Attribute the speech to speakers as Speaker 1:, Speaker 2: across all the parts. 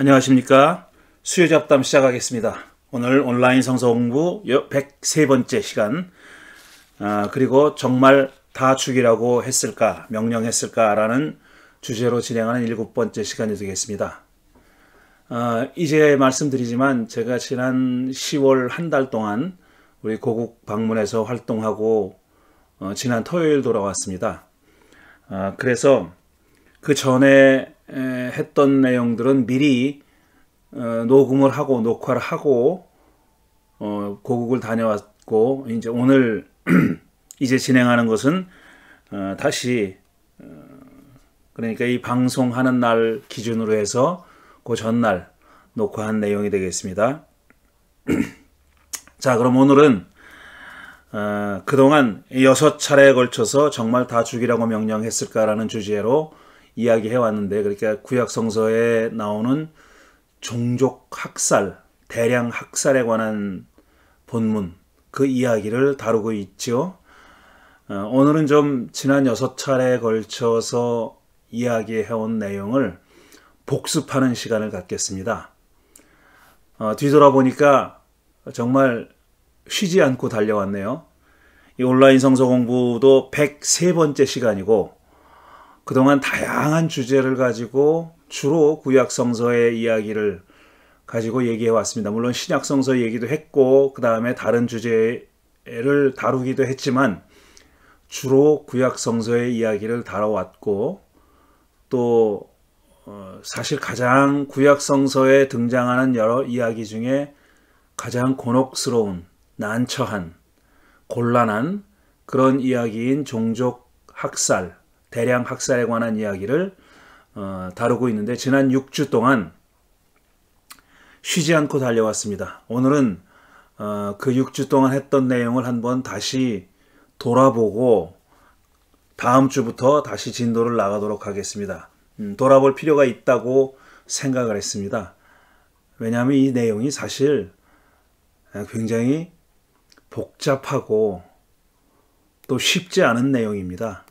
Speaker 1: 안녕하십니까. 수요잡담 시작하겠습니다. 오늘 온라인 성서 공부 103번째 시간, 그리고 정말 다 죽이라고 했을까, 명령했을까 라는 주제로 진행하는 7번째 시간이 되겠습니다. 이제 말씀드리지만 제가 지난 10월 한 달 동안 우리 고국 방문해서 활동하고 지난 토요일 돌아왔습니다. 그래서 그 전에 했던 내용들은 미리 녹음을 하고 녹화를 하고 고국을 다녀왔고, 이제 오늘 이제 진행하는 것은 다시 그러니까 이 방송하는 날 기준으로 해서 그 전날 녹화한 내용이 되겠습니다. 자, 그럼 오늘은 그동안 6차례에 걸쳐서 정말 다 죽이라고 명령했을까라는 주제로 이야기해 왔는데, 그러니까 구약 성서에 나오는 종족 학살, 대량 학살에 관한 본문, 그 이야기를 다루고 있죠. 오늘은 좀 지난 6차례에 걸쳐서 이야기해 온 내용을 복습하는 시간을 갖겠습니다. 뒤돌아보니까 정말 쉬지 않고 달려왔네요. 이 온라인 성서 공부도 103번째 시간이고, 그동안 다양한 주제를 가지고 주로 구약 성서의 이야기를 가지고 얘기해 왔습니다. 물론 신약 성서 얘기도 했고, 그 다음에 다른 주제를 다루기도 했지만 주로 구약 성서의 이야기를 다뤄왔고, 또 사실 가장 구약 성서에 등장하는 여러 이야기 중에 가장 곤혹스러운, 난처한, 곤란한 그런 이야기인 종족 학살, 대량 학살에 관한 이야기를 다루고 있는데, 지난 6주 동안 쉬지 않고 달려왔습니다. 오늘은 그 6주 동안 했던 내용을 한번 다시 돌아보고 다음 주부터 다시 진도를 나가도록 하겠습니다. 돌아볼 필요가 있다고 생각을 했습니다. 왜냐하면 이 내용이 사실 굉장히 복잡하고 또 쉽지 않은 내용입니다.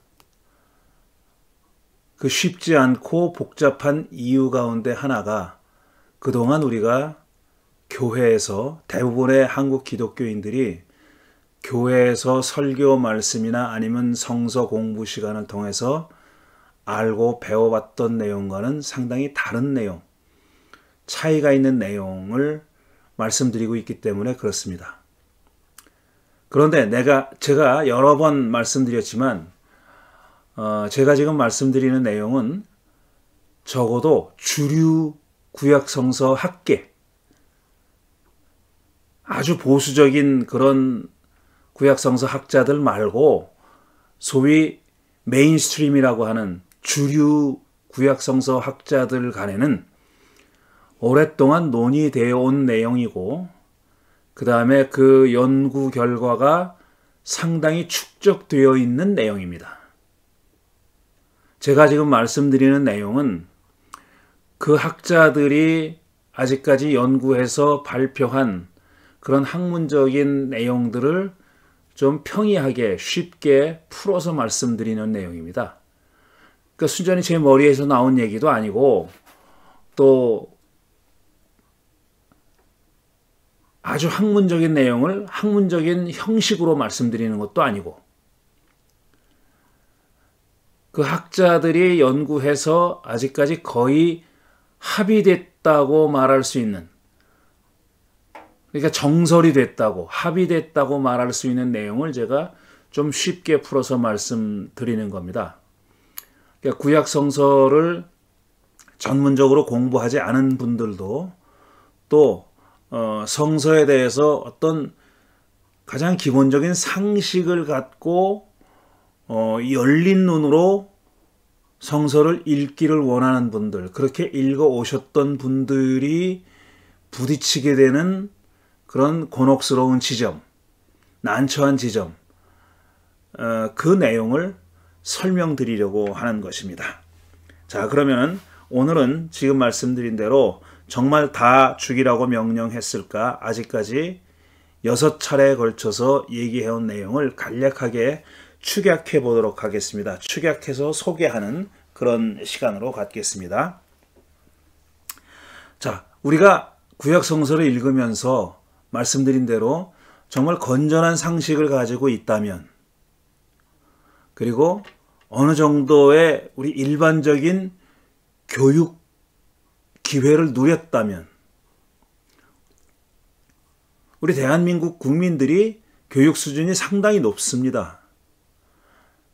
Speaker 1: 그 쉽지 않고 복잡한 이유 가운데 하나가, 그동안 우리가 교회에서, 대부분의 한국 기독교인들이 교회에서 설교 말씀이나 아니면 성서 공부 시간을 통해서 알고 배워왔던 내용과는 상당히 다른 내용, 차이가 있는 내용을 말씀드리고 있기 때문에 그렇습니다. 그런데 제가 여러 번 말씀드렸지만, 제가 지금 말씀드리는 내용은 적어도 주류 구약성서 학계, 아주 보수적인 그런 구약성서 학자들 말고 소위 메인스트림이라고 하는 주류 구약성서 학자들 간에는 오랫동안 논의되어 온 내용이고, 그 다음에 그 연구 결과가 상당히 축적되어 있는 내용입니다. 제가 지금 말씀드리는 내용은 그 학자들이 아직까지 연구해서 발표한 그런 학문적인 내용들을 좀 평이하게 쉽게 풀어서 말씀드리는 내용입니다. 그러니까 순전히 제 머리에서 나온 얘기도 아니고, 또 아주 학문적인 내용을 학문적인 형식으로 말씀드리는 것도 아니고, 그 학자들이 연구해서 아직까지 거의 합의됐다고 말할 수 있는, 그러니까 정설이 됐다고, 합의됐다고 말할 수 있는 내용을 제가 좀 쉽게 풀어서 말씀드리는 겁니다. 그러니까 구약 성서를 전문적으로 공부하지 않은 분들도 또 성서에 대해서 어떤 가장 기본적인 상식을 갖고 열린 눈으로 성서를 읽기를 원하는 분들, 그렇게 읽어 오셨던 분들이 부딪히게 되는 그런 곤혹스러운 지점, 난처한 지점, 그 내용을 설명드리려고 하는 것입니다. 자, 그러면 오늘은 지금 말씀드린 대로 정말 다 죽이라고 명령했을까? 아직까지 6차례에 걸쳐서 얘기해온 내용을 간략하게 축약해 보도록 하겠습니다. 축약해서 소개하는 그런 시간으로 갖겠습니다. 자, 우리가 구약 성서를 읽으면서 말씀드린 대로 정말 건전한 상식을 가지고 있다면, 그리고 어느 정도의 우리 일반적인 교육 기회를 누렸다면, 우리 대한민국 국민들이 교육 수준이 상당히 높습니다.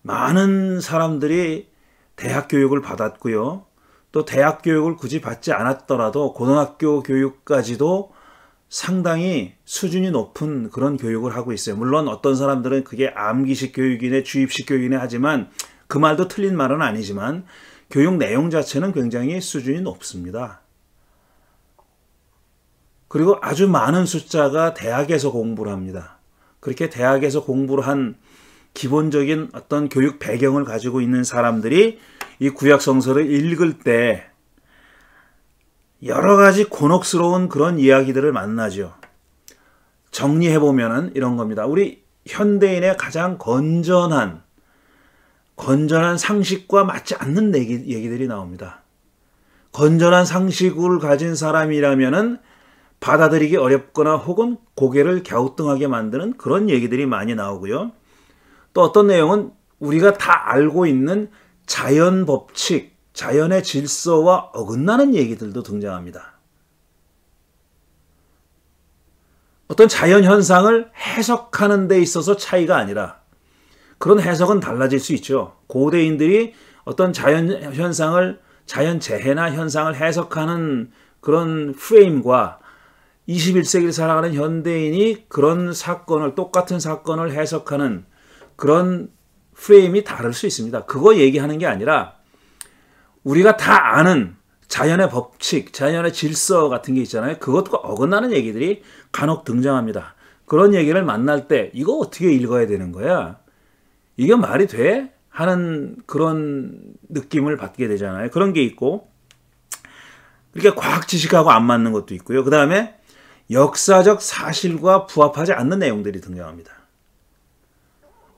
Speaker 1: 많은 사람들이 대학 교육을 받았고요. 또 대학 교육을 굳이 받지 않았더라도 고등학교 교육까지도 상당히 수준이 높은 그런 교육을 하고 있어요. 물론 어떤 사람들은 그게 암기식 교육이네 주입식 교육이네 하지만 그 말도 틀린 말은 아니지만 교육 내용 자체는 굉장히 수준이 높습니다. 그리고 아주 많은 숫자가 대학에서 공부를 합니다. 그렇게 대학에서 공부를 한 기본적인 어떤 교육 배경을 가지고 있는 사람들이 이 구약 성서를 읽을 때 여러 가지 곤혹스러운 그런 이야기들을 만나죠. 정리해보면은 이런 겁니다. 우리 현대인의 가장 건전한 상식과 맞지 않는 얘기들이 나옵니다. 건전한 상식을 가진 사람이라면은 받아들이기 어렵거나 혹은 고개를 갸우뚱하게 만드는 그런 얘기들이 많이 나오고요. 또 어떤 내용은 우리가 다 알고 있는 자연 법칙, 자연의 질서와 어긋나는 얘기들도 등장합니다. 어떤 자연 현상을 해석하는 데 있어서 차이가 아니라 그런 해석은 달라질 수 있죠. 고대인들이 어떤 자연 현상을, 자연 재해나 현상을 해석하는 그런 프레임과 21세기를 살아가는 현대인이 그런 사건을, 똑같은 사건을 해석하는 그런 프레임이 다를 수 있습니다. 그거 얘기하는 게 아니라 우리가 다 아는 자연의 법칙, 자연의 질서 같은 게 있잖아요. 그것과 어긋나는 얘기들이 간혹 등장합니다. 그런 얘기를 만날 때 이거 어떻게 읽어야 되는 거야? 이게 말이 돼? 하는 그런 느낌을 받게 되잖아요. 그런 게 있고, 이렇게 과학 지식하고 안 맞는 것도 있고요. 그 다음에 역사적 사실과 부합하지 않는 내용들이 등장합니다.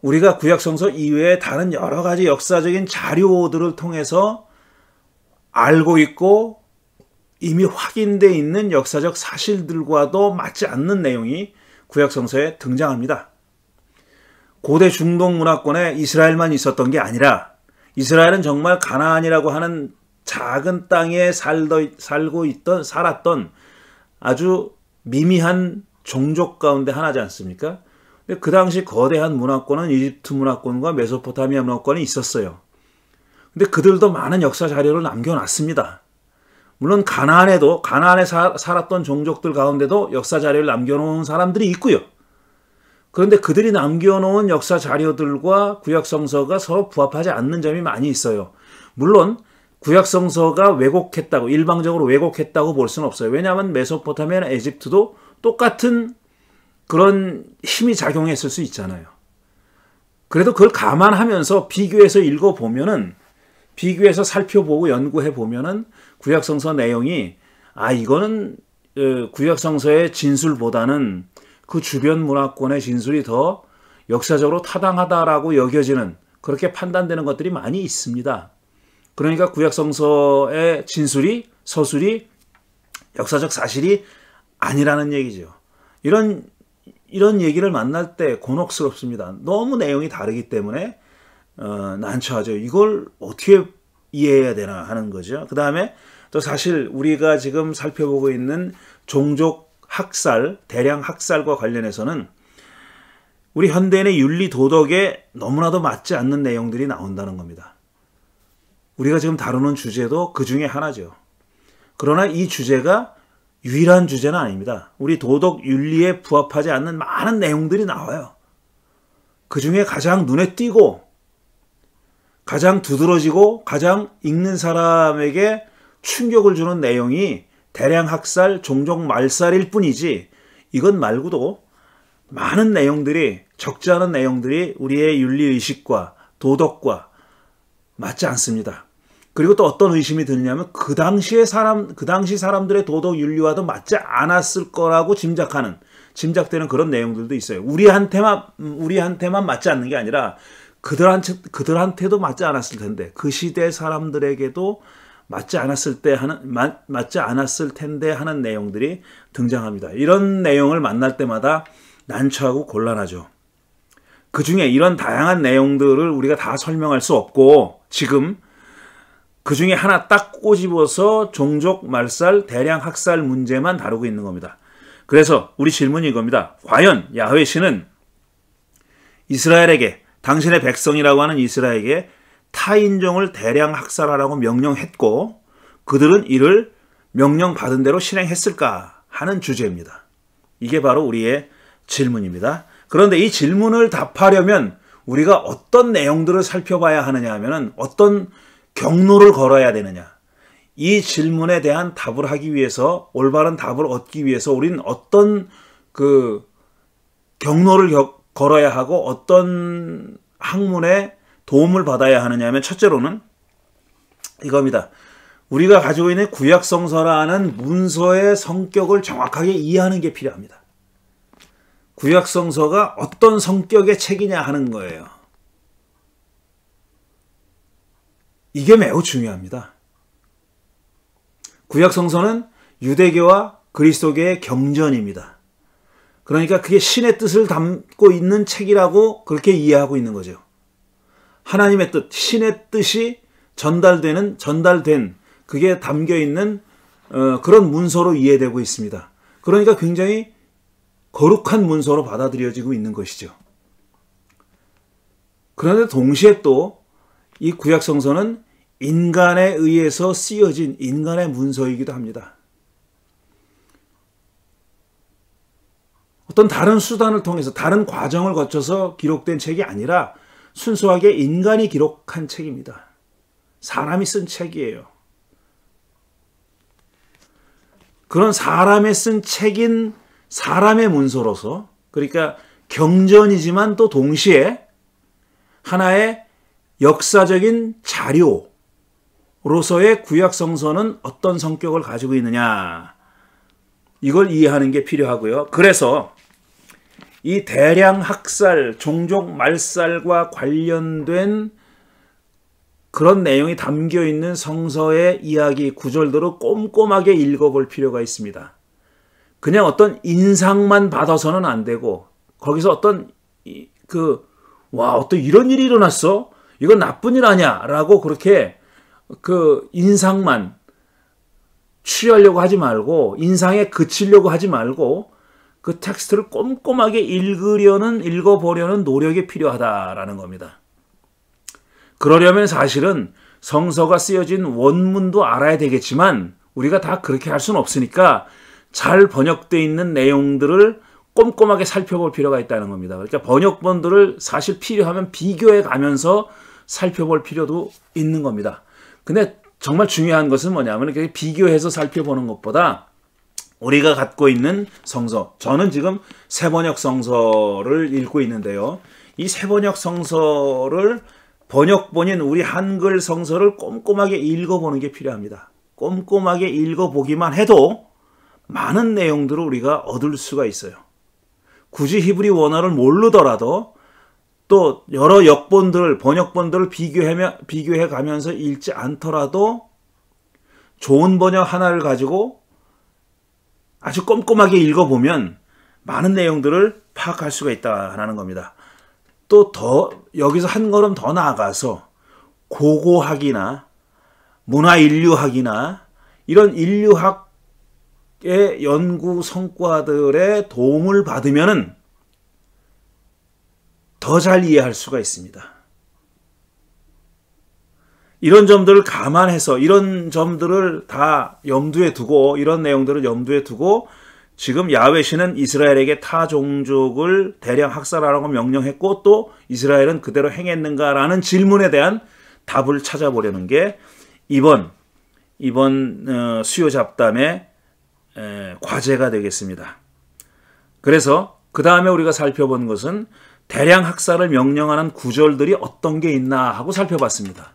Speaker 1: 우리가 구약성서 이외에 다른 여러 가지 역사적인 자료들을 통해서 알고 있고 이미 확인되어 있는 역사적 사실들과도 맞지 않는 내용이 구약성서에 등장합니다. 고대 중동 문화권에 이스라엘만 있었던 게 아니라 이스라엘은 정말 가나안이라고 하는 작은 땅에 살았던 아주 미미한 종족 가운데 하나지 않습니까? 근데 그 당시 거대한 문화권은 이집트 문화권과 메소포타미아 문화권이 있었어요. 근데 그들도 많은 역사 자료를 남겨놨습니다. 물론 가나안에 살았던 종족들 가운데도 역사 자료를 남겨놓은 사람들이 있고요. 그런데 그들이 남겨놓은 역사 자료들과 구약성서가 서로 부합하지 않는 점이 많이 있어요. 물론 구약성서가 왜곡했다고, 일방적으로 왜곡했다고 볼 수는 없어요. 왜냐하면 메소포타미아나 에집트도 똑같은 그런 힘이 작용했을 수 있잖아요. 그래도 그걸 감안하면서 비교해서 읽어보면은, 비교해서 살펴보고 연구해보면은 구약성서 내용이, 이거는 구약성서의 진술보다는 그 주변 문화권의 진술이 더 역사적으로 타당하다라고 여겨지는, 그렇게 판단되는 것들이 많이 있습니다. 그러니까 구약성서의 진술이, 서술이 역사적 사실이 아니라는 얘기죠. 이런 얘기를 만날 때 곤혹스럽습니다. 너무 내용이 다르기 때문에 난처하죠. 이걸 어떻게 이해해야 되나 하는 거죠. 그 다음에 또 사실 우리가 지금 살펴보고 있는 종족 학살, 대량 학살과 관련해서는 우리 현대인의 윤리 도덕에 너무나도 맞지 않는 내용들이 나온다는 겁니다. 우리가 지금 다루는 주제도 그 중에 하나죠. 그러나 이 주제가 유일한 주제는 아닙니다. 우리 도덕 윤리에 부합하지 않는 많은 내용들이 나와요. 그 중에 가장 눈에 띄고 가장 두드러지고 가장 읽는 사람에게 충격을 주는 내용이 대량 학살, 종족 말살일 뿐이지, 이것 말고도 많은 내용들이, 적지 않은 내용들이 우리의 윤리의식과 도덕과 맞지 않습니다. 그리고 또 어떤 의심이 드냐면 그 당시 사람들의 도덕 윤리와도 맞지 않았을 거라고 짐작되는 그런 내용들도 있어요. 우리한테만 맞지 않는 게 아니라 그들한테도 맞지 않았을 텐데 그 시대 사람들에게도 맞지 않았을 텐데 하는 내용들이 등장합니다. 이런 내용을 만날 때마다 난처하고 곤란하죠. 그 중에 이런 다양한 내용들을 우리가 다 설명할 수 없고 지금 그 중에 하나 딱 꼬집어서 종족 말살, 대량 학살 문제만 다루고 있는 겁니다. 그래서 우리 질문이 이겁니다. 과연 야훼 신은 이스라엘에게, 당신의 백성이라고 하는 이스라엘에게 타인종을 대량 학살하라고 명령했고 그들은 이를 명령받은 대로 실행했을까 하는 주제입니다. 이게 바로 우리의 질문입니다. 그런데 이 질문을 답하려면 우리가 어떤 내용들을 살펴봐야 하느냐 하면은 어떤 경로를 걸어야 되느냐. 이 질문에 대한 답을 하기 위해서, 올바른 답을 얻기 위해서 우리는 어떤 경로를 걸어야 하고 어떤 학문의 도움을 받아야 하느냐 하면 첫째로는 이겁니다. 우리가 가지고 있는 구약성서라는 문서의 성격을 정확하게 이해하는 게 필요합니다. 구약성서가 어떤 성격의 책이냐 하는 거예요. 이게 매우 중요합니다. 구약성서는 유대교와 그리스도교의 경전입니다. 그러니까 그게 신의 뜻을 담고 있는 책이라고 그렇게 이해하고 있는 거죠. 하나님의 뜻, 신의 뜻이 전달된 그게 담겨있는 그런 문서로 이해되고 있습니다. 그러니까 굉장히 거룩한 문서로 받아들여지고 있는 것이죠. 그런데 동시에 또 이 구약성서는 인간에 의해서 쓰여진 인간의 문서이기도 합니다. 어떤 다른 수단을 통해서 다른 과정을 거쳐서 기록된 책이 아니라 순수하게 인간이 기록한 책입니다. 사람이 쓴 책이에요. 그런 사람이 쓴 책인 사람의 문서로서, 그러니까 경전이지만 또 동시에 하나의 역사적인 자료로서의 구약성서는 어떤 성격을 가지고 있느냐, 이걸 이해하는 게 필요하고요. 그래서 이 대량 학살, 종족 말살과 관련된 그런 내용이 담겨있는 성서의 이야기 구절들을 꼼꼼하게 읽어볼 필요가 있습니다. 그냥 어떤 인상만 받아서는 안 되고 거기서 어떤 어떤 이런 일이 일어났어? 이건 나쁜 일 아니야? 라고 그렇게 인상만 취하려고 하지 말고 인상에 그치려고 하지 말고 그 텍스트를 꼼꼼하게 읽어보려는 노력이 필요하다라는 겁니다. 그러려면 사실은 성서가 쓰여진 원문도 알아야 되겠지만 우리가 다 그렇게 할 수는 없으니까 잘 번역되어 있는 내용들을 꼼꼼하게 살펴볼 필요가 있다는 겁니다. 그러니까 번역본들을 사실 필요하면 비교해 가면서 살펴볼 필요도 있는 겁니다. 근데 정말 중요한 것은 뭐냐면 비교해서 살펴보는 것보다 우리가 갖고 있는 성서, 저는 지금 새번역 성서를 읽고 있는데요. 이 새번역 성서를 번역본인 우리 한글 성서를 꼼꼼하게 읽어보는 게 필요합니다. 꼼꼼하게 읽어보기만 해도 많은 내용들을 우리가 얻을 수가 있어요. 굳이 히브리 원어를 모르더라도 또 여러 번역본들을 비교해 가면서 읽지 않더라도 좋은 번역 하나를 가지고 아주 꼼꼼하게 읽어보면 많은 내용들을 파악할 수가 있다는 겁니다. 또 여기서 한 걸음 더 나아가서 고고학이나 문화인류학이나 이런 인류학의 연구 성과들의 도움을 받으면 더 잘 이해할 수가 있습니다. 이런 점들을 감안해서 이런 점들을 다 염두에 두고 이런 내용들을 염두에 두고 지금 야훼 신은 이스라엘에게 타 종족을 대량 학살하라고 명령했고 또 이스라엘은 그대로 행했는가라는 질문에 대한 답을 찾아보려는 게 이번 수요 잡담의 과제가 되겠습니다. 그래서 그 다음에 우리가 살펴본 것은 대량 학살을 명령하는 구절들이 어떤 게 있나 하고 살펴봤습니다.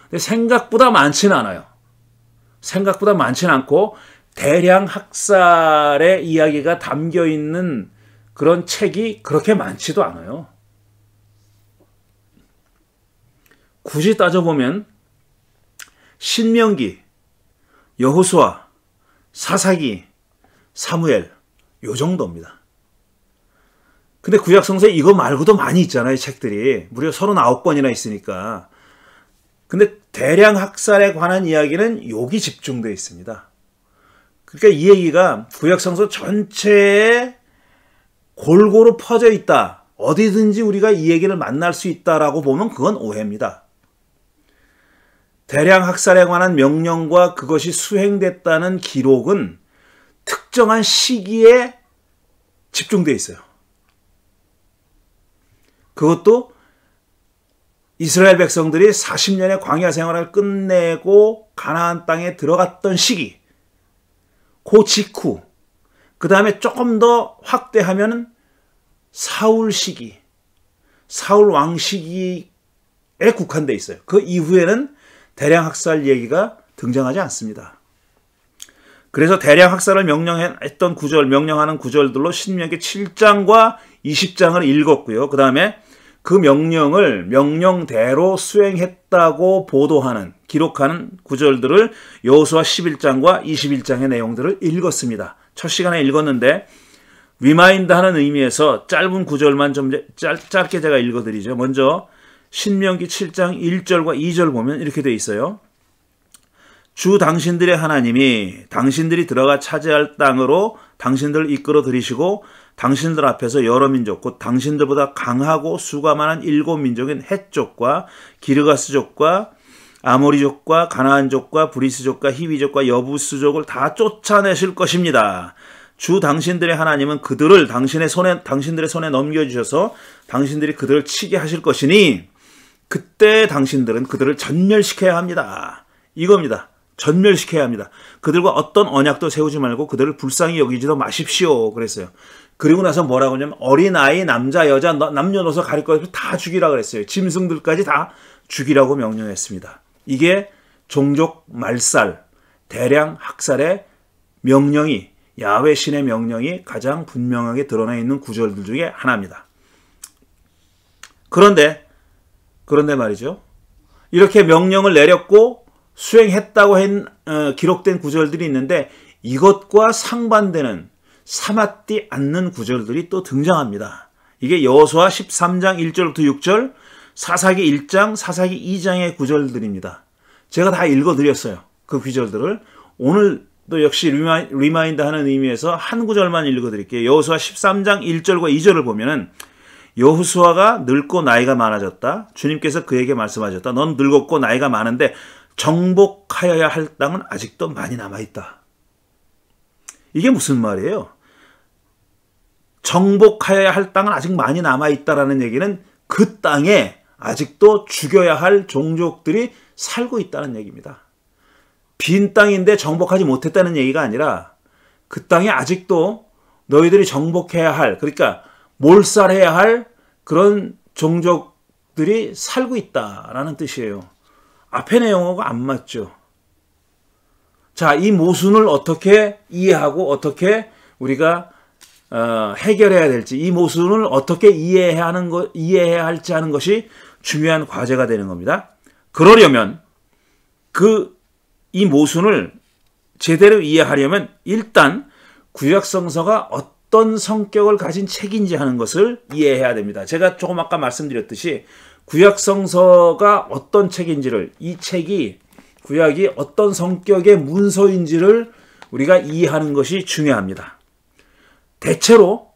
Speaker 1: 근데 생각보다 많지는 않아요. 생각보다 많지는 않고 대량 학살의 이야기가 담겨있는 그런 책이 그렇게 많지도 않아요. 굳이 따져보면 신명기, 여호수아, 사사기, 사무엘 요 정도입니다. 근데 구약성서에 이거 말고도 많이 있잖아요. 책들이 무려 39권이나 있으니까. 근데 대량 학살에 관한 이야기는 여기 집중되어 있습니다. 그러니까 이 얘기가 구약성서 전체에 골고루 퍼져 있다. 어디든지 우리가 이 얘기를 만날 수 있다라고 보면 그건 오해입니다. 대량 학살에 관한 명령과 그것이 수행됐다는 기록은 특정한 시기에 집중되어 있어요. 그것도 이스라엘 백성들이 40년의 광야 생활을 끝내고 가나안 땅에 들어갔던 시기, 그 직후, 그 다음에 조금 더 확대하면 사울 시기, 사울 왕 시기에 국한되어 있어요. 그 이후에는 대량 학살 얘기가 등장하지 않습니다. 그래서 대량 학살을 명령했던 구절, 명령하는 구절들로 신명기 7장과 20장을 읽었고요. 그 다음에 그 명령을 명령대로 수행했다고 보도하는, 기록하는 구절들을 여호수아 11장과 21장의 내용들을 읽었습니다. 첫 시간에 읽었는데 리마인드 하는 의미에서 짧은 구절만 좀 짧게 제가 읽어드리죠. 먼저 신명기 7장 1절과 2절 보면 이렇게 되어 있어요. 주 당신들의 하나님이 당신들이 들어가 차지할 땅으로 당신들을 이끌어 들이시고 당신들 앞에서 여러 민족 곧 당신들보다 강하고 수가 많은 7민족인 헷족과 기르가스족과 아모리족과 가나안족과 브리스족과 히위족과 여부스족을 다 쫓아내실 것입니다. 주 당신들의 하나님은 그들을 당신들의 손에 넘겨주셔서 당신들이 그들을 치게 하실 것이니 그때 당신들은 그들을 전멸시켜야 합니다. 이겁니다. 전멸시켜야 합니다. 그들과 어떤 언약도 세우지 말고 그들을 불쌍히 여기지도 마십시오. 그랬어요. 그리고 나서 뭐라고 하냐면 어린아이, 남자, 여자, 남녀노소 가릴 것 없이 다 죽이라 그랬어요. 짐승들까지 다 죽이라고 명령했습니다. 이게 종족 말살, 대량 학살의 명령이, 야훼 신의 명령이 가장 분명하게 드러나 있는 구절들 중에 하나입니다. 그런데 말이죠. 이렇게 명령을 내렸고 수행했다고 기록된 구절들이 있는데 이것과 상반되는 사맞지 않는 구절들이 또 등장합니다. 이게 여호수아 13장 1절부터 6절, 사사기 1장, 사사기 2장의 구절들입니다. 제가 다 읽어드렸어요. 그 구절들을. 오늘도 역시 리마인드 하는 의미에서 한 구절만 읽어드릴게요. 여호수아 13장 1절과 2절을 보면은 여호수아가 늙고 나이가 많아졌다. 주님께서 그에게 말씀하셨다. 넌 늙었고 나이가 많은데 정복하여야 할 땅은 아직도 많이 남아있다. 이게 무슨 말이에요? 정복하여야 할 땅은 아직 많이 남아있다라는 얘기는 그 땅에 아직도 죽여야 할 종족들이 살고 있다는 얘기입니다. 빈 땅인데 정복하지 못했다는 얘기가 아니라 그 땅에 아직도 너희들이 정복해야 할, 그러니까 몰살해야 할 그런 종족들이 살고 있다라는 뜻이에요. 앞에 내용하고 안 맞죠. 자, 이 모순을 어떻게 이해하고 어떻게 우리가 해결해야 될지, 이 모순을 어떻게 이해해야 할지 하는 것이 중요한 과제가 되는 겁니다. 그러려면 이 모순을 제대로 이해하려면 일단 구약성서가 어떤 성격을 가진 책인지 하는 것을 이해해야 됩니다. 제가 조금 아까 말씀드렸듯이 구약성서가 어떤 책인지를, 이 책이 구약이 어떤 성격의 문서인지를 우리가 이해하는 것이 중요합니다. 대체로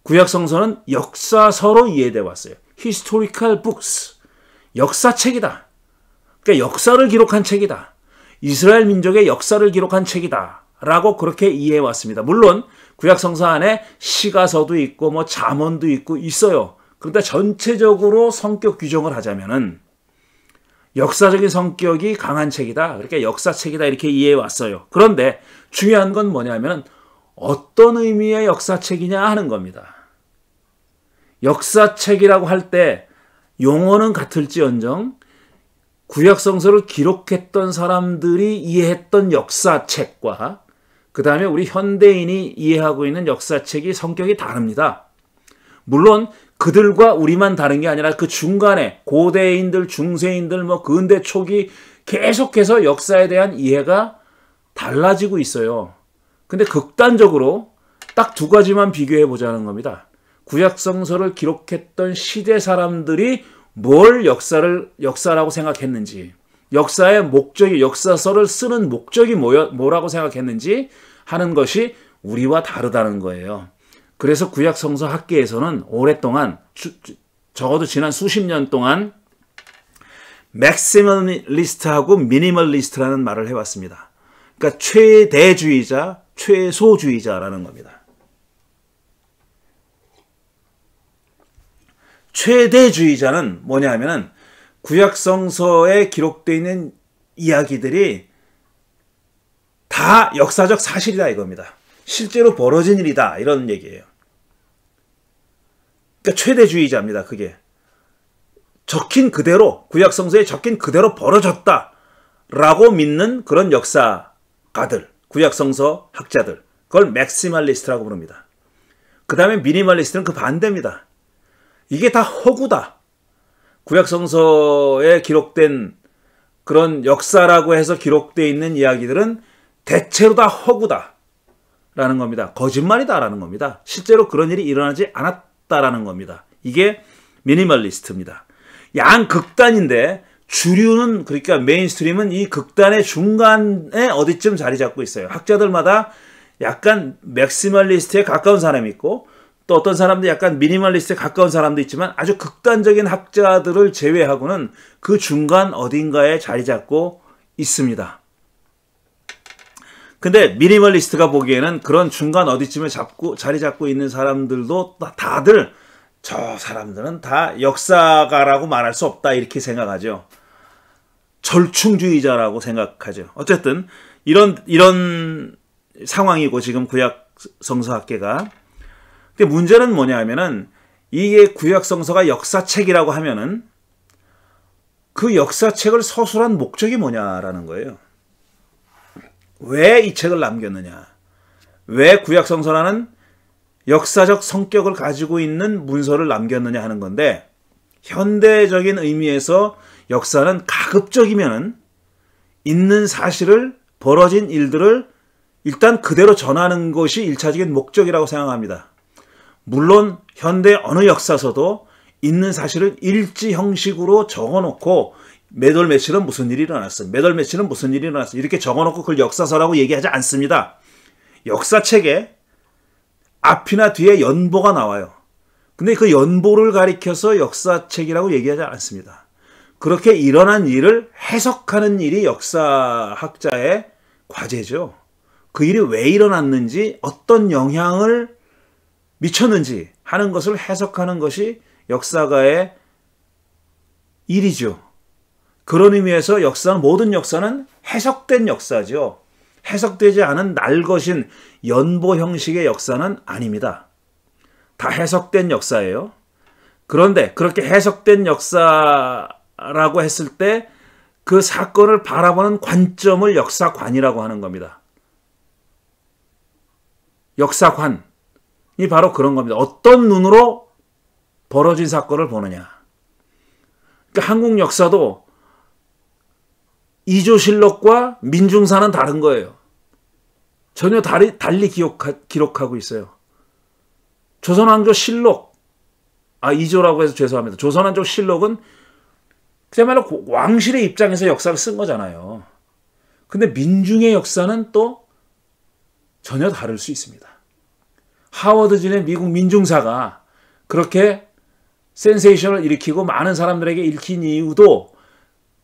Speaker 1: 구약성서는 역사서로 이해되어 왔어요. Historical books. 역사책이다. 그러니까 역사를 기록한 책이다. 이스라엘 민족의 역사를 기록한 책이다. 라고 그렇게 이해해 왔습니다. 물론 구약성서 안에 시가서도 있고 뭐 잠언도 있고 있어요. 그런데 전체적으로 성격 규정을 하자면은 역사적인 성격이 강한 책이다. 그러니까 역사책이다. 이렇게 이해해 왔어요. 그런데 중요한 건 뭐냐면 어떤 의미의 역사책이냐 하는 겁니다. 역사책이라고 할 때 용어는 같을지언정 구약성서를 기록했던 사람들이 이해했던 역사책과 그 다음에 우리 현대인이 이해하고 있는 역사책이 성격이 다릅니다. 물론 그들과 우리만 다른 게 아니라 그 중간에 고대인들, 중세인들, 근대 초기 계속해서 역사에 대한 이해가 달라지고 있어요. 근데 극단적으로 딱 두 가지만 비교해 보자는 겁니다. 구약성서를 기록했던 시대 사람들이 뭘 역사라고 생각했는지, 역사의 목적이, 역사서를 쓰는 목적이 뭐라고 생각했는지 하는 것이 우리와 다르다는 거예요. 그래서 구약성서 학계에서는 오랫동안, 적어도 지난 수십 년 동안 맥시멀리스트하고 미니멀리스트라는 말을 해왔습니다. 그러니까 최대주의자, 최소주의자라는 겁니다. 최대주의자는 뭐냐 하면은 구약성서에 기록되어 있는 이야기들이 다 역사적 사실이다 이겁니다. 실제로 벌어진 일이다 이런 얘기예요. 그러니까 최대주의자입니다. 그게 적힌 그대로, 구약성서에 적힌 그대로 벌어졌다라고 믿는 그런 역사가들, 구약성서 학자들, 그걸 맥시멀리스트라고 부릅니다. 그 다음에 미니멀리스트는 그 반대입니다. 이게 다 허구다. 구약성서에 기록된 그런 역사라고 해서 기록되어 있는 이야기들은 대체로 다 허구다 라는 겁니다. 거짓말이다 라는 겁니다. 실제로 그런 일이 일어나지 않았다라는 겁니다. 이게 미니멀리스트입니다. 양극단인데 주류는, 그러니까 메인스트림은 이 극단의 중간에 어디쯤 자리 잡고 있어요. 학자들마다 약간 맥시멀리스트에 가까운 사람이 있고 또 어떤 사람도 약간 미니멀리스트에 가까운 사람도 있지만 아주 극단적인 학자들을 제외하고는 그 중간 어딘가에 자리 잡고 있습니다. 근데 미니멀리스트가 보기에는 그런 중간 어디쯤에 자리 잡고 있는 사람들도 다들 저 사람들은 다 역사가라고 말할 수 없다 이렇게 생각하죠. 절충주의자라고 생각하죠. 어쨌든 이런 상황이고 지금 구약성서학계가. 근데 문제는 뭐냐 하면은 이게 구약성서가 역사책이라고 하면은 그 역사책을 서술한 목적이 뭐냐라는 거예요. 왜 이 책을 남겼느냐? 왜 구약성서라는 역사적 성격을 가지고 있는 문서를 남겼느냐 하는 건데, 현대적인 의미에서 역사는 가급적이면은 있는 사실을, 벌어진 일들을 일단 그대로 전하는 것이 일차적인 목적이라고 생각합니다. 물론 현대 어느 역사서도 있는 사실을 일지 형식으로 적어놓고 몇 월 며칠은 무슨 일이 일어났어, 몇 월 며칠은 무슨 일이 일어났어 이렇게 적어놓고 그걸 역사서라고 얘기하지 않습니다. 역사책에 앞이나 뒤에 연보가 나와요. 근데 그 연보를 가리켜서 역사책이라고 얘기하지 않습니다. 그렇게 일어난 일을 해석하는 일이 역사학자의 과제죠. 그 일이 왜 일어났는지, 어떤 영향을 미쳤는지 하는 것을 해석하는 것이 역사가의 일이죠. 그런 의미에서 모든 역사는 해석된 역사죠. 해석되지 않은 날것인 연보 형식의 역사는 아닙니다. 다 해석된 역사예요. 그런데 그렇게 해석된 역사라고 했을 때 그 사건을 바라보는 관점을 역사관이라고 하는 겁니다. 역사관이 바로 그런 겁니다. 어떤 눈으로 벌어진 사건을 보느냐. 그러니까 한국 역사도 이조실록과 민중사는 다른 거예요. 전혀 달리 기록하고 있어요. 조선왕조 실록, 이조라고 해서 죄송합니다. 조선왕조 실록은 그야말로 왕실의 입장에서 역사를 쓴 거잖아요. 근데 민중의 역사는 또 전혀 다를 수 있습니다. 하워드 진의 미국 민중사가 그렇게 센세이션을 일으키고 많은 사람들에게 읽힌 이유도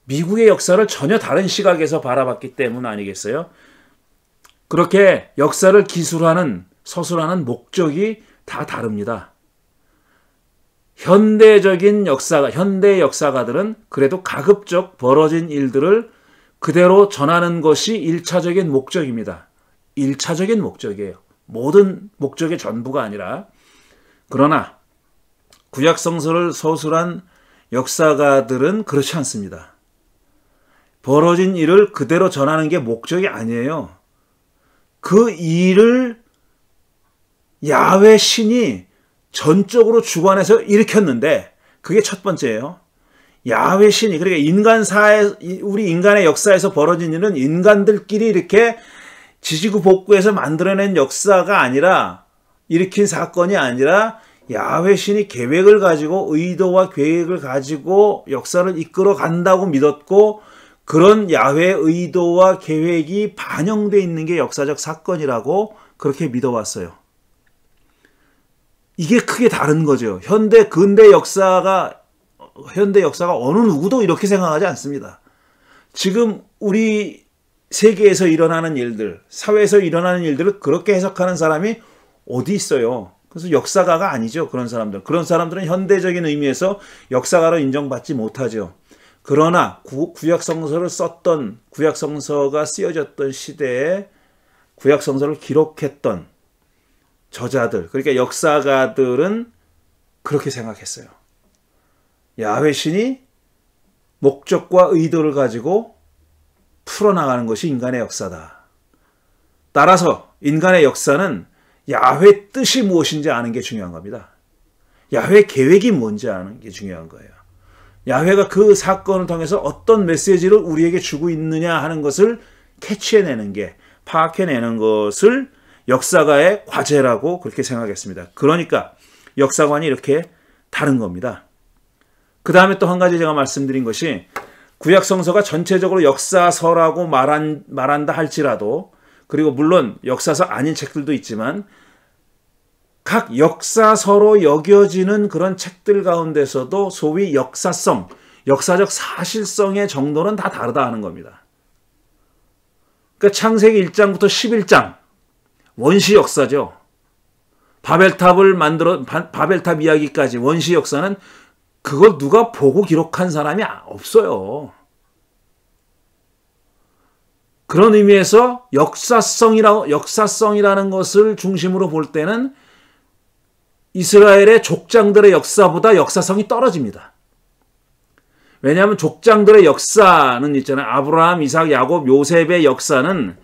Speaker 1: 미국의 역사를 전혀 다른 시각에서 바라봤기 때문 아니겠어요? 그렇게 역사를 기술하는, 서술하는 목적이 다 다릅니다. 현대 역사가들은 그래도 가급적 벌어진 일들을 그대로 전하는 것이 1차적인 목적입니다. 1차적인 목적이에요. 모든 목적의 전부가 아니라. 그러나 구약성서를 서술한 역사가들은 그렇지 않습니다. 벌어진 일을 그대로 전하는 게 목적이 아니에요. 그 일을 야훼 신이 전적으로 주관해서 일으켰는데, 그게 첫 번째예요. 야훼 신이, 그러니까 우리 인간의 역사에서 벌어진 일은 인간들끼리 이렇게 지지구 복구해서 만들어낸 역사가 아니라, 일으킨 사건이 아니라 야훼 신이 계획을 가지고, 의도와 계획을 가지고 역사를 이끌어 간다고 믿었고, 그런 야훼의 의도와 계획이 반영되어 있는 게 역사적 사건이라고 그렇게 믿어왔어요. 이게 크게 다른 거죠. 근대 역사가 어느 누구도 이렇게 생각하지 않습니다. 지금 우리 세계에서 일어나는 일들, 사회에서 일어나는 일들을 그렇게 해석하는 사람이 어디 있어요? 그래서 역사가가 아니죠. 그런 사람들은 현대적인 의미에서 역사가로 인정받지 못하죠. 그러나 구약성서를 썼던, 구약성서가 쓰여졌던 시대에 구약성서를 기록했던 저자들, 그러니까 역사가들은 그렇게 생각했어요. 야훼 신이 목적과 의도를 가지고 풀어나가는 것이 인간의 역사다. 따라서 인간의 역사는 야훼 뜻이 무엇인지 아는 게 중요한 겁니다. 야훼 계획이 뭔지 아는 게 중요한 거예요. 야훼가 그 사건을 통해서 어떤 메시지를 우리에게 주고 있느냐 하는 것을 캐치해내는 게, 파악해내는 것을 역사가의 과제라고 그렇게 생각했습니다. 그러니까 역사관이 이렇게 다른 겁니다. 그 다음에 또 한 가지 제가 말씀드린 것이, 구약성서가 전체적으로 역사서라고 말한다 할지라도, 그리고 물론 역사서 아닌 책들도 있지만, 각 역사서로 여겨지는 그런 책들 가운데서도 소위 역사성, 역사적 사실성의 정도는 다 다르다 하는 겁니다. 그러니까 창세기 1장부터 11장, 원시 역사죠. 바벨탑 이야기까지 원시 역사는 그걸 누가 보고 기록한 사람이 없어요. 그런 의미에서 역사성이라는 것을 중심으로 볼 때는 이스라엘의 족장들의 역사보다 역사성이 떨어집니다. 왜냐하면 족장들의 역사는 있잖아요. 아브라함, 이삭, 야곱, 요셉의 역사는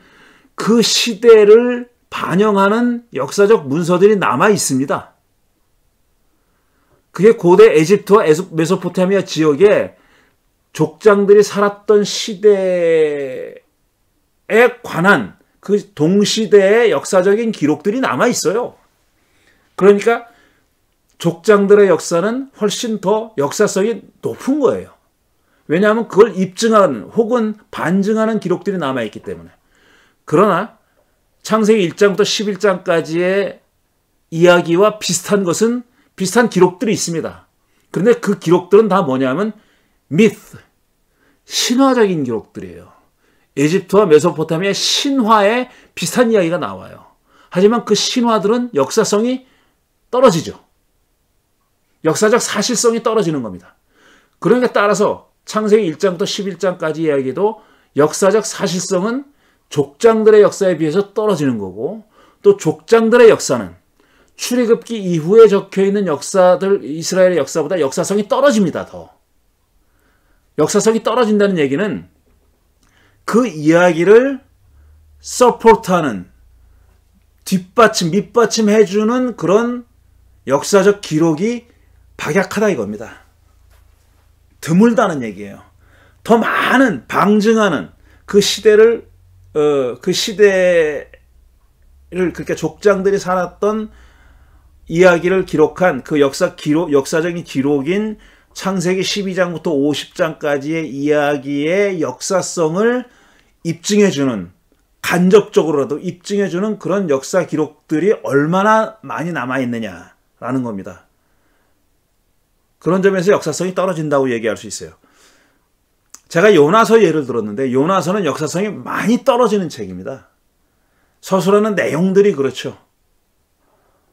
Speaker 1: 그 시대를 반영하는 역사적 문서들이 남아 있습니다. 그게 고대 에집트와 메소포타미아 지역에 족장들이 살았던 시대에 관한 그 동시대의 역사적인 기록들이 남아 있어요. 그러니까 족장들의 역사는 훨씬 더 역사성이 높은 거예요. 왜냐하면 그걸 입증하는 혹은 반증하는 기록들이 남아있기 때문에. 그러나 창세기 1장부터 11장까지의 이야기와 비슷한 기록들이 있습니다. 그런데 그 기록들은 다 뭐냐면 신화적인 기록들이에요. 에집트와 메소포타미아 신화에 비슷한 이야기가 나와요. 하지만 그 신화들은 역사성이 떨어지죠. 역사적 사실성이 떨어지는 겁니다. 그러니까 따라서 창세기 1장부터 11장까지 이야기도 역사적 사실성은 족장들의 역사에 비해서 떨어지는 거고, 또 족장들의 역사는 출애굽기 이후에 적혀있는 역사들, 이스라엘의 역사보다 역사성이 떨어집니다. 더. 역사성이 떨어진다는 얘기는 그 이야기를 서포트하는, 밑받침해주는 그런 역사적 기록이 박약하다 이겁니다. 드물다는 얘기예요. 더 많은 방증하는 그 시대를 그러니까 족장들이 살았던 이야기를 기록한 그 역사적인 기록인 창세기 12장부터 50장까지의 이야기의 역사성을 입증해주는, 간접적으로라도 입증해주는 그런 역사 기록들이 얼마나 많이 남아있느냐라는 겁니다. 그런 점에서 역사성이 떨어진다고 얘기할 수 있어요. 제가 요나서 예를 들었는데, 요나서는 역사성이 많이 떨어지는 책입니다. 서술하는 내용들이 그렇죠.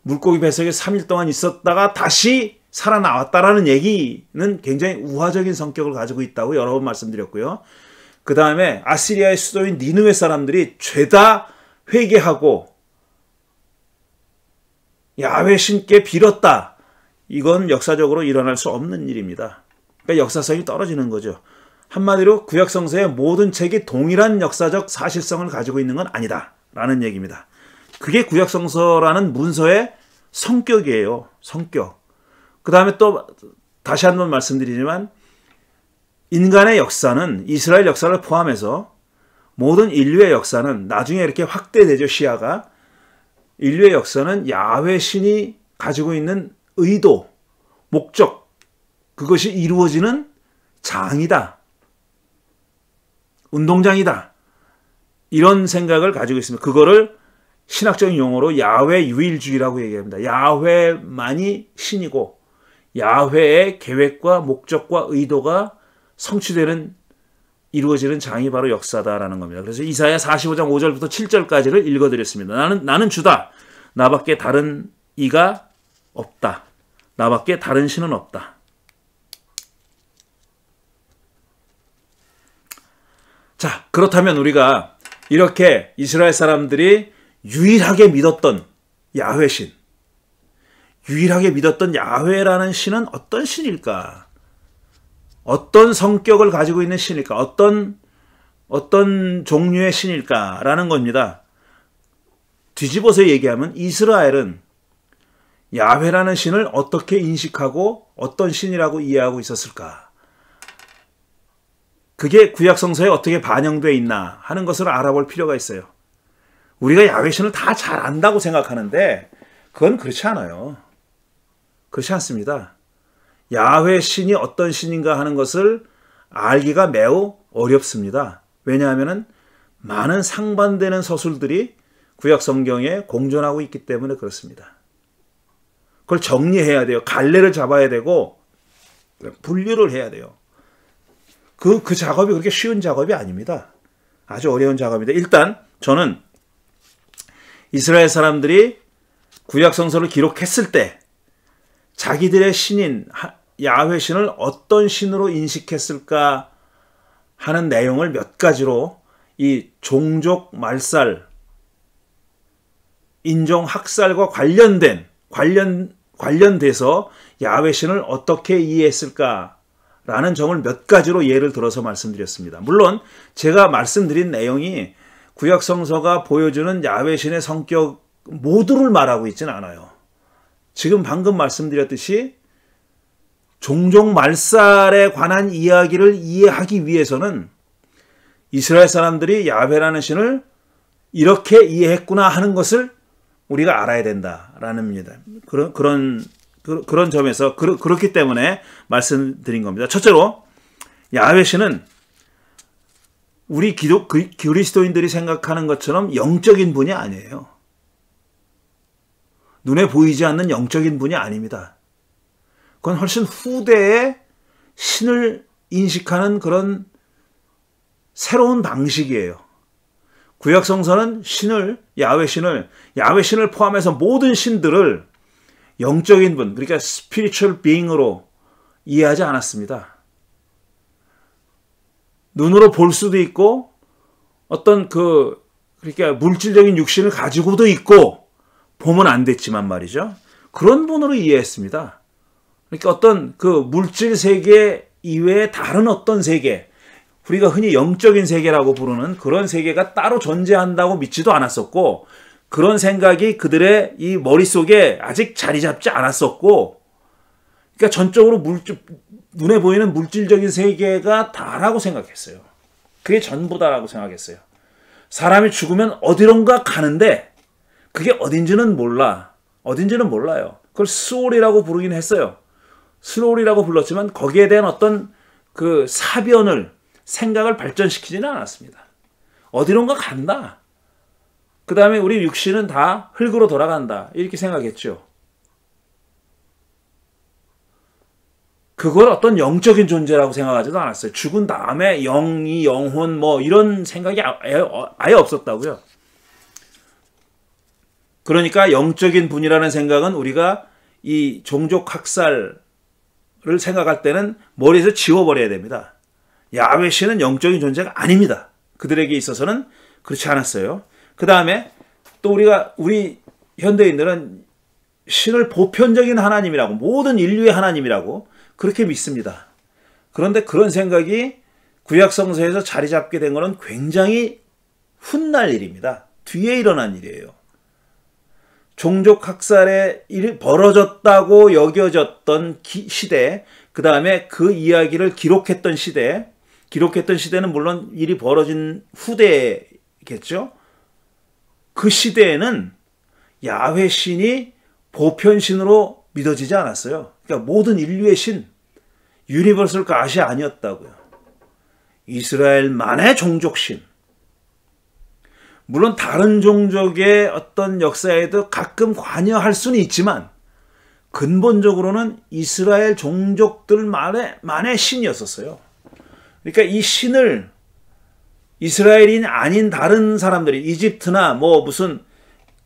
Speaker 1: 물고기 뱃속에 3일 동안 있었다가 다시 살아나왔다라는 얘기는 굉장히 우화적인 성격을 가지고 있다고 여러 번 말씀드렸고요. 그 다음에 아시리아의 수도인 니느웨 사람들이 죄다 회개하고 야훼 신께 빌었다. 이건 역사적으로 일어날 수 없는 일입니다. 그러니까 역사성이 떨어지는 거죠. 한마디로 구약성서의 모든 책이 동일한 역사적 사실성을 가지고 있는 건 아니다 라는 얘기입니다. 그게 구약성서라는 문서의 성격이에요. 성격. 그 다음에 또 다시 한번 말씀드리지만, 인간의 역사는 이스라엘 역사를 포함해서 모든 인류의 역사는 나중에 이렇게 확대되죠, 시야가. 인류의 역사는 야훼 신이 가지고 있는 의도, 목적, 그것이 이루어지는 장이다. 운동장이다. 이런 생각을 가지고 있습니다. 그거를 신학적인 용어로 야훼 유일주의라고 얘기합니다. 야훼만이 신이고 야훼의 계획과 목적과 의도가 성취되는 이루어지는 장이 바로 역사다라는 겁니다. 그래서 이사야 45장 5절부터 7절까지를 읽어드렸습니다. 나는 주다. 나밖에 다른 이가 없다. 나밖에 다른 신은 없다. 자, 그렇다면 우리가 이렇게 이스라엘 사람들이 유일하게 믿었던 야훼 신, 유일하게 믿었던 야훼라는 신은 어떤 신일까? 어떤 성격을 가지고 있는 신일까? 어떤 종류의 신일까라는 겁니다. 뒤집어서 얘기하면 이스라엘은 야훼라는 신을 어떻게 인식하고 어떤 신이라고 이해하고 있었을까? 그게 구약성서에 어떻게 반영되어 있나 하는 것을 알아볼 필요가 있어요. 우리가 야훼 신을 다 잘 안다고 생각하는데 그건 그렇지 않아요. 그렇지 않습니다. 야훼 신이 어떤 신인가 하는 것을 알기가 매우 어렵습니다. 왜냐하면 많은 상반되는 서술들이 구약 성경에 공존하고 있기 때문에 그렇습니다. 그걸 정리해야 돼요. 갈래를 잡아야 되고 분류를 해야 돼요. 그 작업이 그렇게 쉬운 작업이 아닙니다. 아주 어려운 작업입니다. 일단 저는 이스라엘 사람들이 구약 성서를 기록했을 때 자기들의 신인 야훼 신을 어떤 신으로 인식했을까 하는 내용을 몇 가지로 이 종족 말살, 인종 학살과 관련돼서 야훼 신을 어떻게 이해했을까라는 점을 몇 가지로 예를 들어서 말씀드렸습니다. 물론 제가 말씀드린 내용이 구약 성서가 보여주는 야훼 신의 성격 모두를 말하고 있지는 않아요. 지금 방금 말씀드렸듯이 종족 말살에 관한 이야기를 이해하기 위해서는 이스라엘 사람들이 야훼라는 신을 이렇게 이해했구나 하는 것을 우리가 알아야 된다라는 겁니다. 그런 점에서 그렇기 때문에 말씀드린 겁니다. 첫째로 야훼 신은 우리 그리스도인들이 생각하는 것처럼 영적인 분이 아니에요. 눈에 보이지 않는 영적인 분이 아닙니다. 그건 훨씬 후대에 신을 인식하는 그런 새로운 방식이에요. 구약 성서는 야훼 신을 포함해서 모든 신들을 영적인 분, 그러니까 spiritual being으로 이해하지 않았습니다. 눈으로 볼 수도 있고 어떤 그러니까 물질적인 육신을 가지고도 있고 보면 안 됐지만 말이죠. 그런 분으로 이해했습니다. 그러니까 어떤 그 물질 세계 이외에 다른 어떤 세계, 우리가 흔히 영적인 세계라고 부르는 그런 세계가 따로 존재한다고 믿지도 않았었고, 그런 생각이 그들의 이 머릿속에 아직 자리 잡지 않았었고, 그러니까 전적으로 눈에 보이는 물질적인 세계가 다라고 생각했어요. 그게 전부다라고 생각했어요. 사람이 죽으면 어디론가 가는데 그게 어딘지는 몰라요. 그걸 스올이라고 부르긴 했어요. 스올이라고 불렀지만 거기에 대한 어떤 그 생각을 발전시키지는 않았습니다. 어디론가 간다. 그 다음에 우리 육신은 다 흙으로 돌아간다. 이렇게 생각했죠. 그걸 어떤 영적인 존재라고 생각하지도 않았어요. 죽은 다음에 영이, 영혼 이런 생각이 아예 없었다고요. 그러니까 영적인 분이라는 생각은 우리가 이 종족 학살을 생각할 때는 머리에서 지워버려야 됩니다. 야훼 신은 영적인 존재가 아닙니다. 그들에게 있어서는 그렇지 않았어요. 그 다음에 또 우리 현대인들은 신을 보편적인 하나님이라고, 모든 인류의 하나님이라고 그렇게 믿습니다. 그런데 그런 생각이 구약 성서에서 자리 잡게 된 것은 굉장히 훗날 일입니다. 뒤에 일어난 일이에요. 종족 학살의 일이 벌어졌다고 여겨졌던 시대, 그 다음에 그 이야기를 기록했던 시대, 기록했던 시대는 물론 일이 벌어진 후대겠죠. 그 시대에는 야훼 신이 보편신으로 믿어지지 않았어요. 그러니까 모든 인류의 신, 유니버설 갓이 아니었다고요. 이스라엘만의 종족신. 물론 다른 종족의 어떤 역사에도 가끔 관여할 수는 있지만 근본적으로는 이스라엘 종족들만의 신이었었어요. 그러니까 이 신을 이스라엘인 아닌 다른 사람들이 이집트나 무슨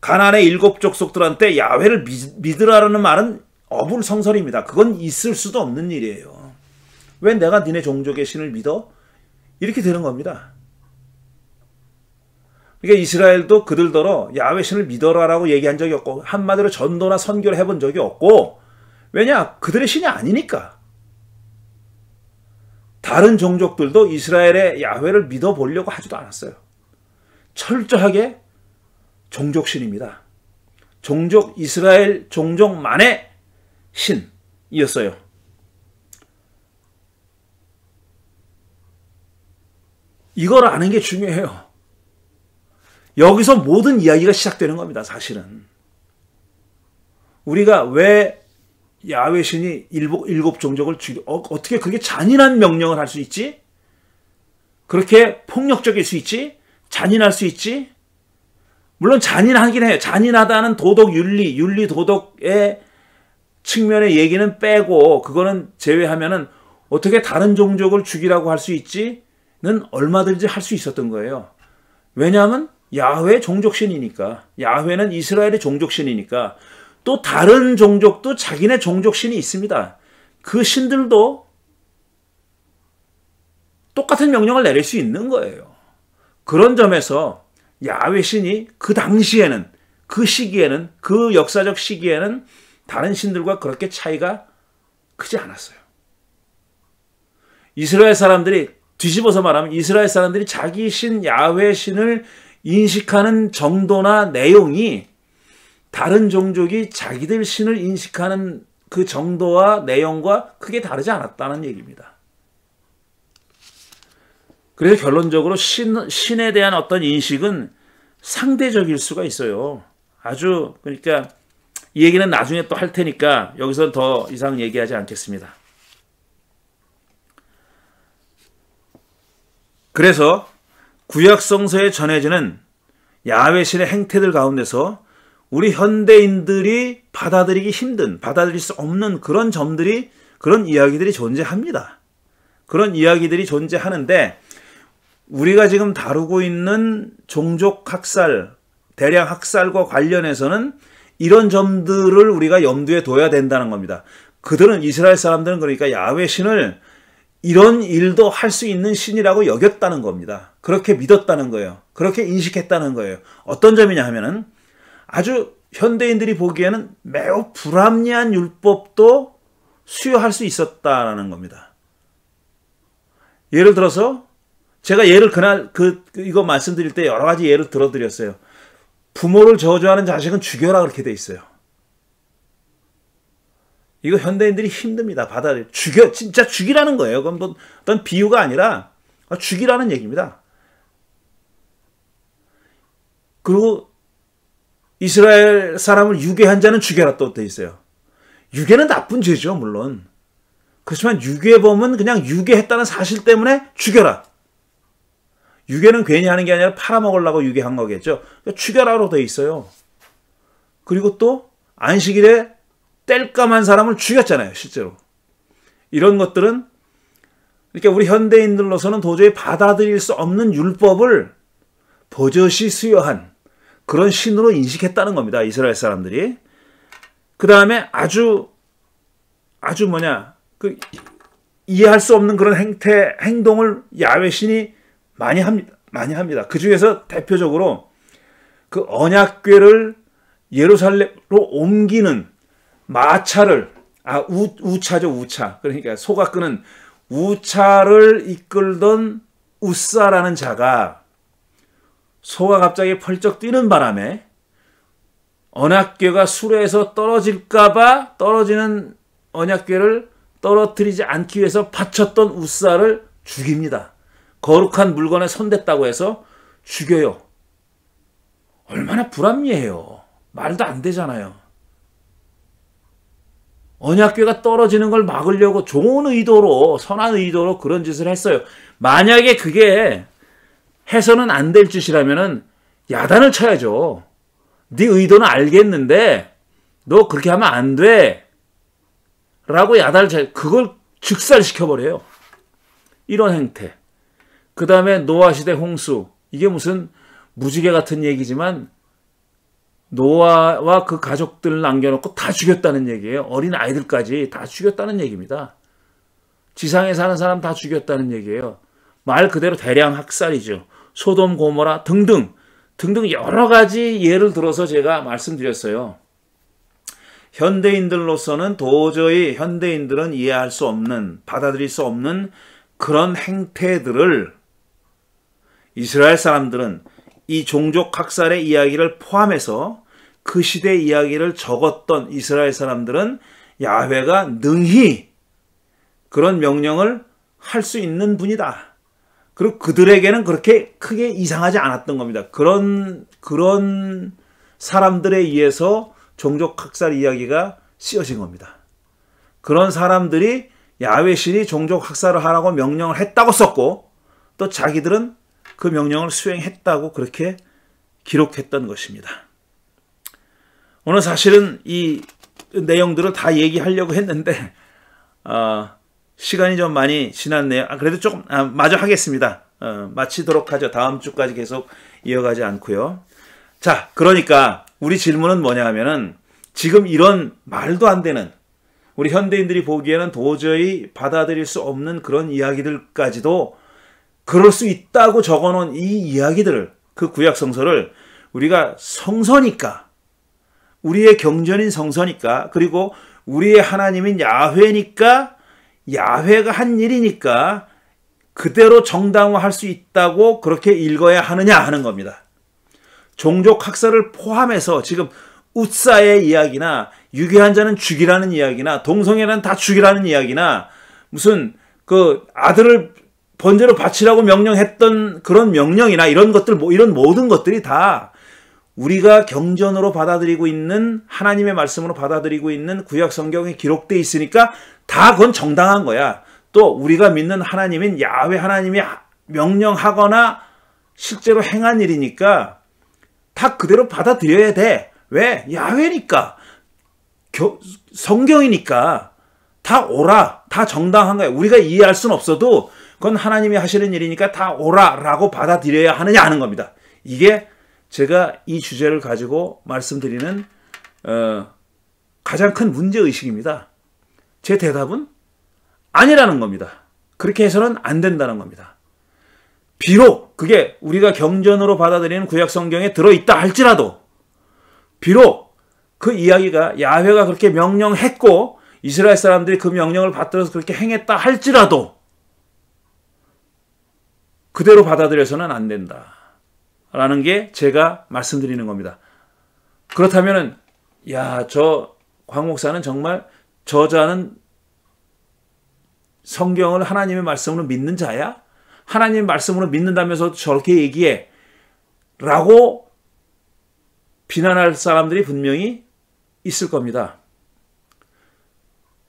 Speaker 1: 가나안의 7 족속들한테 야훼를 믿으라는 말은 어불성설입니다. 그건 있을 수도 없는 일이에요. 왜 내가 니네 종족의 신을 믿어? 이렇게 되는 겁니다. 그러니까 이스라엘도 그들더러 야훼 신을 믿어라라고 얘기한 적이 없고 한마디로 전도나 선교를 해본 적이 없고 왜냐? 그들의 신이 아니니까. 다른 종족들도 이스라엘의 야훼를 믿어보려고 하지도 않았어요. 철저하게 종족신입니다. 이스라엘 종족만의 신이었어요. 이걸 아는 게 중요해요. 여기서 모든 이야기가 시작되는 겁니다. 사실은. 우리가 왜 야훼 신이 7 종족을 어떻게 그렇게 잔인한 명령을 할 수 있지? 그렇게 폭력적일 수 있지? 잔인할 수 있지? 물론 잔인하긴 해요. 잔인하다는 도덕 윤리 도덕의 측면의 얘기는 빼고 그거는 제외하면은 어떻게 다른 종족을 죽이라고 할 수 있지는 얼마든지 할 수 있었던 거예요. 왜냐하면 야훼 종족신이니까. 야훼는 이스라엘의 종족신이니까. 또 다른 종족도 자기네 종족신이 있습니다. 그 신들도 똑같은 명령을 내릴 수 있는 거예요. 그런 점에서 야훼 신이 그 당시에는, 그 시기에는, 그 역사적 시기에는 다른 신들과 그렇게 차이가 크지 않았어요. 이스라엘 사람들이, 뒤집어서 말하면 이스라엘 사람들이 자기 신 야훼 신을 인식하는 정도나 내용이 다른 종족이 자기들 신을 인식하는 그 정도와 내용과 크게 다르지 않았다는 얘기입니다. 그래서 결론적으로 신에 대한 어떤 인식은 상대적일 수가 있어요. 그러니까 이 얘기는 나중에 또 할 테니까 여기서 더 이상 얘기하지 않겠습니다. 그래서 구약 성서에 전해지는 야훼 신의 행태들 가운데서 우리 현대인들이 받아들이기 힘든, 받아들일 수 없는 그런 점들이, 그런 이야기들이 존재합니다. 그런 이야기들이 존재하는데 우리가 지금 다루고 있는 종족 학살, 대량 학살과 관련해서는 이런 점들을 우리가 염두에 둬야 된다는 겁니다. 그들은, 이스라엘 사람들은 그러니까 야훼 신을 이런 일도 할 수 있는 신이라고 여겼다는 겁니다. 그렇게 믿었다는 거예요. 그렇게 인식했다는 거예요. 어떤 점이냐 하면은 아주 현대인들이 보기에는 매우 불합리한 율법도 수여할 수 있었다라는 겁니다. 예를 들어서 제가 예를 이거 말씀드릴 때 여러 가지 예를 들어드렸어요. 부모를 저주하는 자식은 죽여라 그렇게 돼 있어요. 이거 현대인들이 힘듭니다. 진짜 죽이라는 거예요. 그건 어떤 비유가 아니라 죽이라는 얘기입니다. 그리고 이스라엘 사람을 유괴한 자는 죽여라 또 돼 있어요. 유괴는 나쁜 죄죠, 물론. 그렇지만 유괴범은 그냥 유괴했다는 사실 때문에 죽여라. 유괴는 괜히 하는 게 아니라 팔아먹으려고 유괴한 거겠죠. 그러니까 죽여라로 돼 있어요. 그리고 또 안식일에 땔감한 사람을 죽였잖아요, 실제로. 이런 것들은 그러니까 우리 현대인들로서는 도저히 받아들일 수 없는 율법을 버젓이 수여한 그런 신으로 인식했다는 겁니다, 이스라엘 사람들이. 그 다음에 이해할 수 없는 그런 행동을 야훼 신이 많이 합니다. 그 중에서 대표적으로 그 언약궤를 예루살렘으로 옮기는 마차를, 우차죠, 우차. 그러니까 소가 끄는 우차를 이끌던 우사라는 자가 소가 갑자기 펄쩍 뛰는 바람에 언약궤가 수레에서 떨어지는 언약궤를 떨어뜨리지 않기 위해서 받쳤던 우사를 죽입니다. 거룩한 물건에 손댔다고 해서 죽여요. 얼마나 불합리해요. 말도 안 되잖아요. 언약궤가 떨어지는 걸 막으려고 좋은 의도로, 선한 의도로 그런 짓을 했어요. 만약에 그게 해서는 안 될 짓이라면은 야단을 쳐야죠. 네 의도는 알겠는데 너 그렇게 하면 안 돼. 라고 야단을 쳐요. 그걸 즉살시켜버려요. 이런 행태. 그 다음에 노아 시대 홍수. 이게 무슨 무지개 같은 얘기지만 노아와 그 가족들을 남겨놓고 다 죽였다는 얘기예요. 어린 아이들까지 다 죽였다는 얘기입니다. 지상에 사는 사람 다 죽였다는 얘기예요. 말 그대로 대량 학살이죠. 소돔, 고모라 등등 여러 가지 예를 들어서 제가 말씀드렸어요. 현대인들로서는 도저히 현대인들은 이해할 수 없는, 받아들일 수 없는 그런 행태들을 이스라엘 사람들은 이 종족 학살의 이야기를 포함해서 그 시대 이야기를 적었던 이스라엘 사람들은 야훼가 능히 그런 명령을 할 수 있는 분이다. 그리고 그들에게는 그렇게 크게 이상하지 않았던 겁니다. 그런 사람들에 의해서 종족 학살 이야기가 쓰여진 겁니다. 그런 사람들이 야훼 신이 종족 학살을 하라고 명령을 했다고 썼고 또 자기들은 그 명령을 수행했다고 그렇게 기록했던 것입니다. 오늘 사실은 이 내용들을 다 얘기하려고 했는데 시간이 좀 많이 지났네요. 그래도 조금 마저 하겠습니다. 마치도록 하죠. 다음 주까지 계속 이어가지 않고요. 자, 그러니까 우리 질문은 뭐냐 하면은 지금 이런 말도 안 되는 우리 현대인들이 보기에는 도저히 받아들일 수 없는 그런 이야기들까지도 그럴 수 있다고 적어놓은 이 이야기들을, 그 구약 성서를 우리가 성서니까, 우리의 경전인 성서니까, 그리고 우리의 하나님인 야훼니까, 야훼가 한 일이니까 그대로 정당화할 수 있다고 그렇게 읽어야 하느냐 하는 겁니다. 종족 학살을 포함해서 지금 웃사의 이야기나 유괴한 자는 죽이라는 이야기나 동성애는 다 죽이라는 이야기나 무슨 그 아들을 번제로 바치라고 명령했던 그런 명령이나 이런 것들, 이런 모든 것들이 다 우리가 경전으로 받아들이고 있는 하나님의 말씀으로 받아들이고 있는 구약 성경에 기록되어 있으니까 다 그건 정당한 거야. 또 우리가 믿는 하나님인 야훼 하나님이 명령하거나 실제로 행한 일이니까 다 그대로 받아들여야 돼. 왜? 야훼니까. 성경이니까 다 오라. 다 정당한 거야. 우리가 이해할 수는 없어도 그건 하나님이 하시는 일이니까 다 오라라고 받아들여야 하느냐 하는 겁니다. 이게 제가 이 주제를 가지고 말씀드리는 가장 큰 문제의식입니다. 제 대답은 아니라는 겁니다. 그렇게 해서는 안 된다는 겁니다. 비록 그게 우리가 경전으로 받아들이는 구약 성경에 들어있다 할지라도 비록 그 이야기가 야훼가 그렇게 명령했고 이스라엘 사람들이 그 명령을 받들어서 그렇게 행했다 할지라도 그대로 받아들여서는 안 된다라는 게 제가 말씀드리는 겁니다. 그렇다면은 저 광 목사는 정말 저자는 성경을 하나님의 말씀으로 믿는 자야? 하나님의 말씀으로 믿는다면서 저렇게 얘기해? 라고 비난할 사람들이 분명히 있을 겁니다.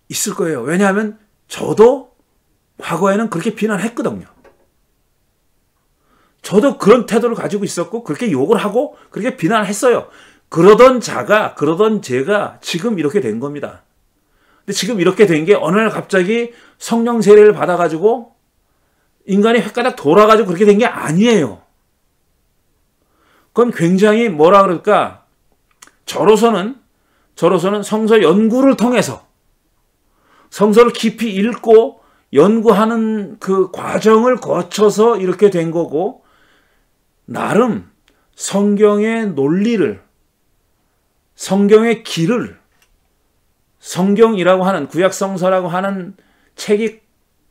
Speaker 1: 있을 거예요. 왜냐하면 저도 과거에는 그렇게 비난했거든요. 저도 그런 태도를 가지고 있었고 그렇게 욕을 하고 그렇게 비난했어요. 그러던 제가 지금 이렇게 된 겁니다. 근데 지금 이렇게 된 게 어느 날 갑자기 성령 세례를 받아가지고 인간이 획가닥 돌아가지고 그렇게 된 게 아니에요. 그건 굉장히 뭐라 그럴까? 저로서는 성서 연구를 통해서 성서를 깊이 읽고 연구하는 그 과정을 거쳐서 이렇게 된 거고 나름 성경의 논리를 성경의 길을 성경이라고 하는 구약성서라고 하는 책이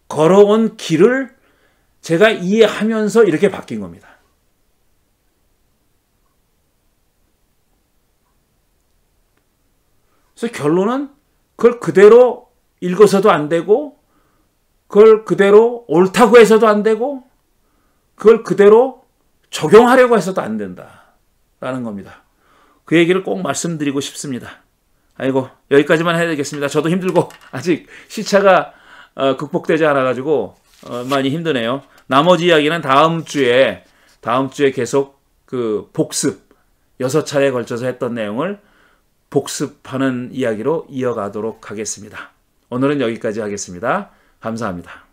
Speaker 1: 걸어온 길을 제가 이해하면서 이렇게 바뀐 겁니다. 그래서 결론은 그걸 그대로 읽어서도 안 되고 그걸 그대로 옳다고 해서도 안 되고 그걸 그대로 적용하려고 해서도 안 된다라는 겁니다. 그 얘기를 꼭 말씀드리고 싶습니다. 아이고, 여기까지만 해야 되겠습니다. 저도 힘들고 아직 시차가 극복되지 않아가지고 많이 힘드네요. 나머지 이야기는 다음 주에 계속 그 복습 6차례에 걸쳐서 했던 내용을 복습하는 이야기로 이어가도록 하겠습니다. 오늘은 여기까지 하겠습니다. 감사합니다.